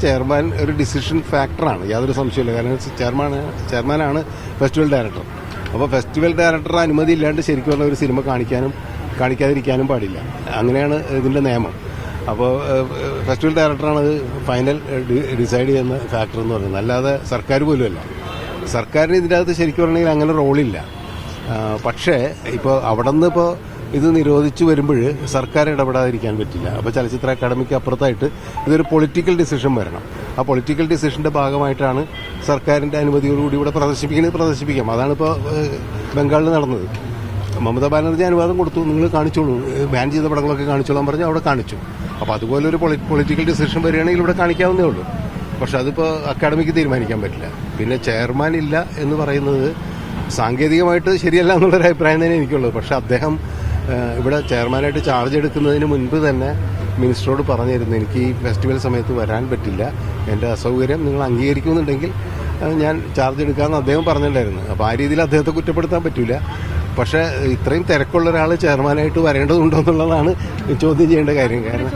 Chairman ഒരു decision ഫാക്ടറാണ്, യാതൊരു സംശയമില്ല. കാരണം ചെയർമാനാണ് ഫെസ്റ്റിവൽ ഡയറക്ടർ. അപ്പോൾ ഫെസ്റ്റിവൽ ഡയറക്ടറുടെ അനുമതി ഇല്ലാണ്ട് ശരിക്കും പറഞ്ഞ ഒരു സിനിമ കാണിക്കാതിരിക്കാനും പാടില്ല. അങ്ങനെയാണ് ഇതിൻ്റെ നിയമം. അപ്പോൾ ഫെസ്റ്റിവൽ ഡയറക്ടറാണ് ഫൈനൽ ഡിസൈഡ് ചെയ്യുന്ന ഫാക്ടർ എന്ന് പറയുന്നത്, അല്ലാതെ സർക്കാർ പോലുമല്ല. സർക്കാരിന് ഇതിൻ്റെ അകത്ത് ശരിക്കും പറഞ്ഞെങ്കിൽ അങ്ങനെ റോളില്ല. പക്ഷേ ഇപ്പോൾ അവിടെ നിന്ന് ഇപ്പോൾ ഇത് നിരോധിച്ചു വരുമ്പോൾ സർക്കാർ ഇടപെടാതിരിക്കാൻ പറ്റില്ല. അപ്പോൾ ചലച്ചിത്ര അക്കാദമിക്ക് അപ്പുറത്തായിട്ട് ഇതൊരു പൊളിറ്റിക്കൽ ഡിസിഷൻ വരണം. ആ പൊളിറ്റിക്കൽ ഡിസിഷന്റെ ഭാഗമായിട്ടാണ് സർക്കാരിന്റെ അനുമതിയോടുകൂടി ഇവിടെ പ്രദർശിപ്പിക്കാം. അതാണിപ്പോൾ ബംഗാളിൽ നടന്നത്. മമതാ ബാനർജി അനുവാദം കൊടുത്തു, നിങ്ങൾ കാണിച്ചോളൂ, ബാൻ ചെയ്ത പടങ്ങളൊക്കെ കാണിച്ചോളാൻ പറഞ്ഞ് അവിടെ കാണിച്ചു. അപ്പോൾ അതുപോലെ ഒരു പൊളിറ്റിക്കൽ ഡിസിഷൻ വരികയാണെങ്കിൽ ഇവിടെ കാണിക്കാവുന്നേ ഉള്ളൂ. പക്ഷെ അതിപ്പോൾ അക്കാദമിക്ക് തീരുമാനിക്കാൻ പറ്റില്ല. പിന്നെ ചെയർമാൻ ഇല്ല എന്ന് പറയുന്നത് സാങ്കേതികമായിട്ട് ശരിയല്ല എന്നുള്ളൊരു അഭിപ്രായം തന്നെ എനിക്കുള്ളത്. പക്ഷെ അദ്ദേഹം ഇവിടെ ചെയർമാനായിട്ട് ചാർജ് എടുക്കുന്നതിന് മുൻപ് തന്നെ മിനിസ്റ്ററോട് പറഞ്ഞിരുന്നു, എനിക്ക് ഈ ഫെസ്റ്റിവൽ സമയത്ത് വരാൻ പറ്റില്ല, എൻ്റെ അസൗകര്യം നിങ്ങൾ അംഗീകരിക്കുന്നുണ്ടെങ്കിൽ ഞാൻ ചാർജ് എടുക്കാമെന്ന് അദ്ദേഹം പറഞ്ഞിട്ടുണ്ടായിരുന്നു. അപ്പോൾ ആ രീതിയിൽ അദ്ദേഹത്തെ കുറ്റപ്പെടുത്താൻ പറ്റില്ല. പക്ഷേ ഇത്രയും തിരക്കുള്ള ഒരാൾ ചെയർമാനായിട്ട് വരേണ്ടതുണ്ടോ എന്നുള്ളതാണ് ചോദ്യം ചെയ്യേണ്ട കാര്യം. കാരണം